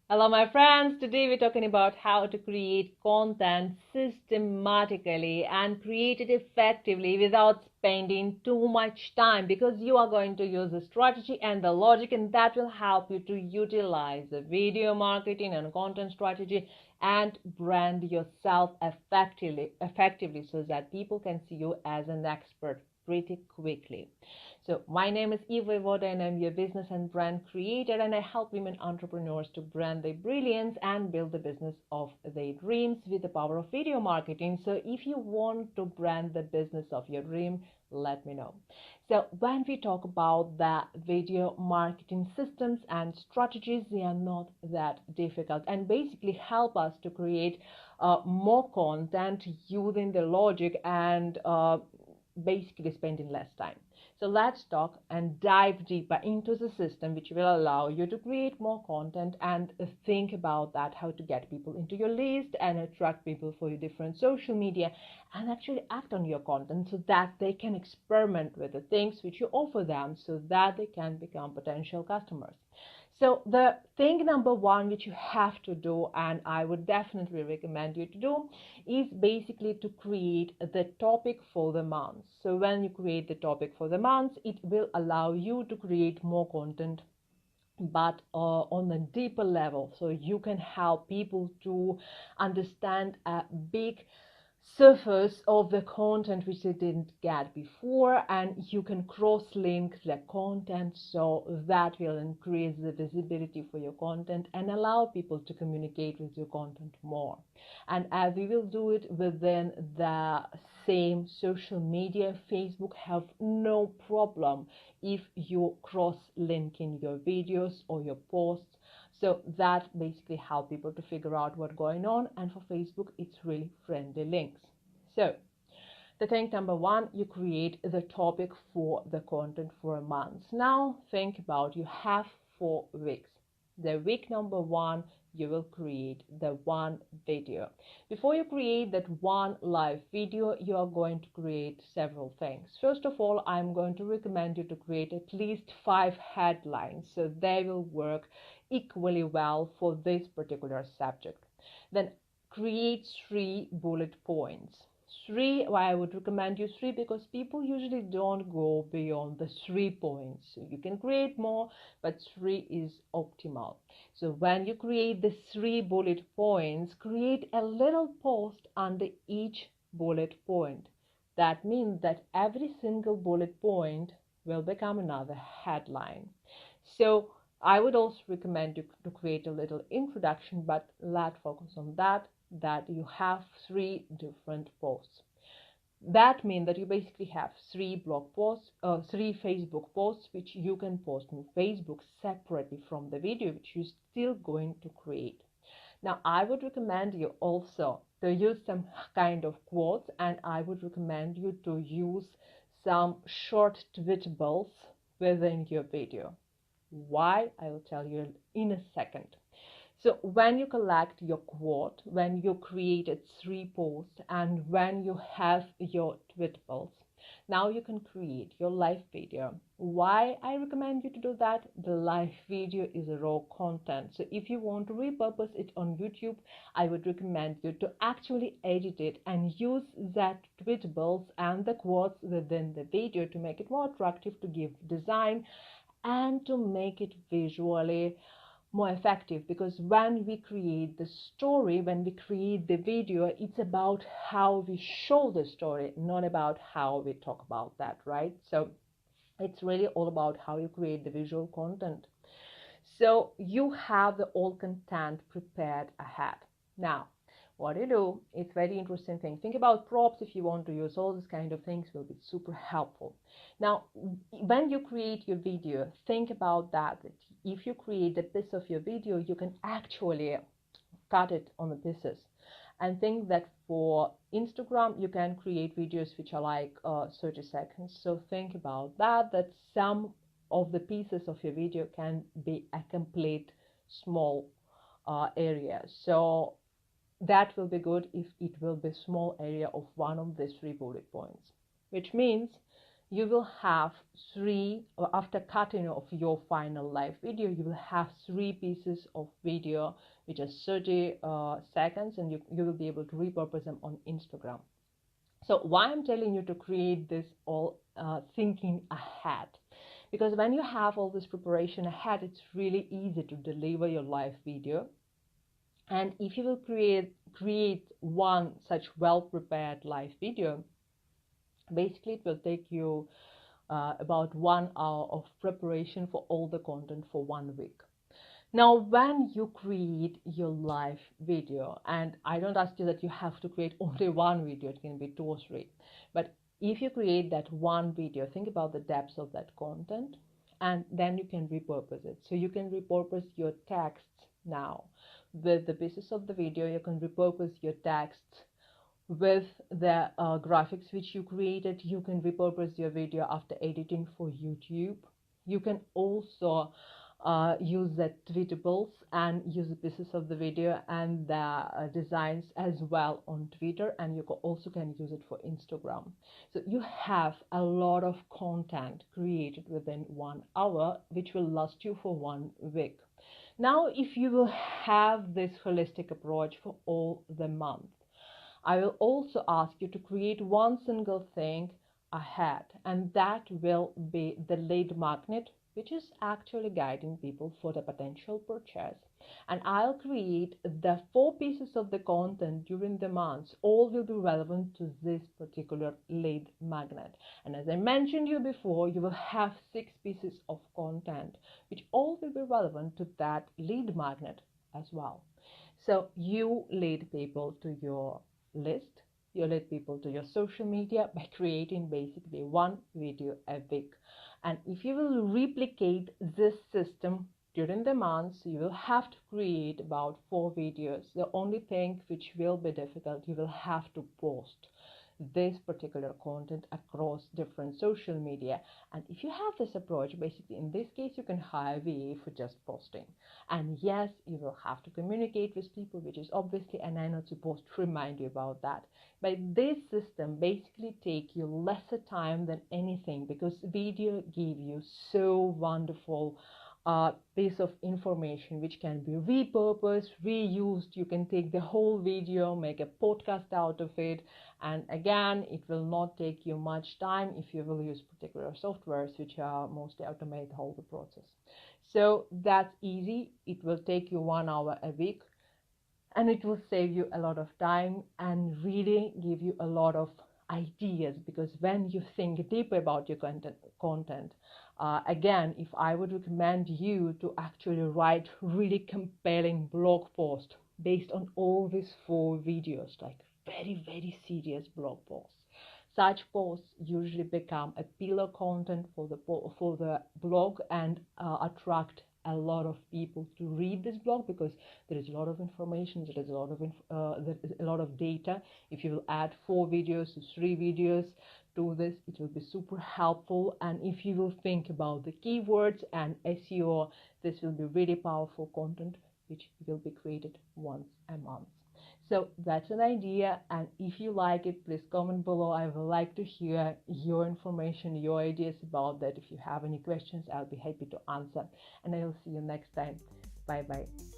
Hello, my friends. Today we're talking about how to create content systematically and create it effectively without spending too much time, because you are going to use the strategy and the logic, and that will help you to utilize the video marketing and content strategy and brand yourself effectively so that people can see you as an expert pretty quickly. So my name is Eva Voda and I'm your business and brand creator, and I help women entrepreneurs to brand their brilliance and build the business of their dreams with the power of video marketing. So if you want to brand the business of your dream, let me know. So when we talk about the video marketing systems and strategies, they are not that difficult and basically help us to create more content using the logic and basically spending less time. So let's talk and dive deeper into the system which will allow you to create more content and think about that, how to get people into your list and attract people for your different social media and actually act on your content so that they can experiment with the things which you offer them so that they can become potential customers. So the thing number one which you have to do, and I would definitely recommend you to do, is basically to create the topic for the month. So when you create the topic for the month, it will allow you to create more content, but on a deeper level, so you can help people to understand a big surface of the content which they didn't get before, and you can cross-link the content, so that will increase the visibility for your content and allow people to communicate with your content more. And as we will do it within the same social media, Facebook have no problem if you cross-link in your videos or your posts. So that basically helps people to figure out what's going on, and for Facebook it's really friendly links. So the thing number one, you create the topic for the content for a month. Now think about, you have 4 weeks. The week number one, you will create the one video. Before you create that one live video, you are going to create several things. First of all, I'm going to recommend you to create at least 5 headlines, so they will work equally well for this particular subject. Then create 3 bullet points. 3, why I would recommend you 3, because people usually don't go beyond the 3 points. So you can create more, but 3 is optimal. So when you create the 3 bullet points, create a little post under each bullet point. That means that every single bullet point will become another headline. So I would also recommend you to create a little introduction, but let's focus on that you have 3 different posts. That means that you basically have 3 blog posts, 3 Facebook posts, which you can post on Facebook separately from the video, which you're still going to create. Now, I would recommend you also to use some kind of quotes, and I would recommend you to use some short tweetables within your video. Why? I will tell you in a second. So when you collect your quote, when you created 3 posts, and when you have your tweetables, now you can create your live video. Why I recommend you to do that? The live video is a raw content. So if you want to repurpose it on YouTube, I would recommend you to actually edit it and use that tweetables and the quotes within the video to make it more attractive, to give design, and to make it visually more effective. Because when we create the story, when we create the video, it's about how we show the story, not about how we talk about that, right? So it's really all about how you create the visual content. So you have the all content prepared ahead. Now what you do, it's very interesting thing. Think about props. If you want to use all these kind of things, will be super helpful. Now when you create your video, think about that if you create a piece of your video, you can actually cut it on the pieces, and think that for Instagram you can create videos which are like 30 seconds. So think about that some of the pieces of your video can be a complete small area. So that will be good if it will be small area of one of these 3 bullet points, which means you will have three, or after cutting off your final live video, you will have three pieces of video which are 30 seconds, and you will be able to repurpose them on Instagram. So why I'm telling you to create this all thinking ahead, because when you have all this preparation ahead, it's really easy to deliver your live video. And if you will create one such well prepared live video, basically it will take you about 1 hour of preparation for all the content for 1 week. Now, when you create your live video, and I don't ask you that you have to create only one video, it can be 2 or 3, but if you create that one video, think about the depths of that content, and then you can repurpose it. So you can repurpose your texts now with the pieces of the video. You can repurpose your texts with the graphics which you created. You can repurpose your video after editing for YouTube. You can also use the tweetables and use the pieces of the video and the designs as well on Twitter, and you also can use it for Instagram. So you have a lot of content created within 1 hour, which will last you for 1 week. Now, if you will have this holistic approach for all the month, I will also ask you to create one single thing ahead, and that will be the lead magnet, which is actually guiding people for the potential purchase. And I'll create the 4 pieces of the content during the months. All will be relevant to this particular lead magnet. And as I mentioned you before, you will have 6 pieces of content, which all will be relevant to that lead magnet as well. So you lead people to your list, you lead people to your social media by creating basically 1 video a week. And if you will replicate this system during the months, you will have to create about 4 videos. The only thing which will be difficult, you will have to post this particular content across different social media. And if you have this approach, basically in this case, you can hire VA for just posting. And yes, you will have to communicate with people, which is obviously, and I'm not supposed to remind you about that. But this system basically take you lesser time than anything, because video give you so wonderful piece of information which can be repurposed, reused. You can take the whole video, make a podcast out of it, and again, it will not take you much time if you will use particular softwares which are mostly automate the whole process. So that's easy. It will take you 1 hour a week, and it will save you a lot of time and really give you a lot of ideas, because when you think deeper about your content, again, if I would recommend you to actually write really compelling blog post based on all these 4 videos, like very serious blog posts. Such posts usually become a pillar content for the blog and attract a lot of people to read this blog, because there is a lot of information, there is a lot of data. If you will add 4 videos to 3 videos to this, it will be super helpful. And if you will think about the keywords and SEO, this will be really powerful content which will be created once a month. So that's an idea, and if you like it, please comment below. I would like to hear your information, your ideas about that. If you have any questions, I'll be happy to answer, and I will see you next time. Bye bye.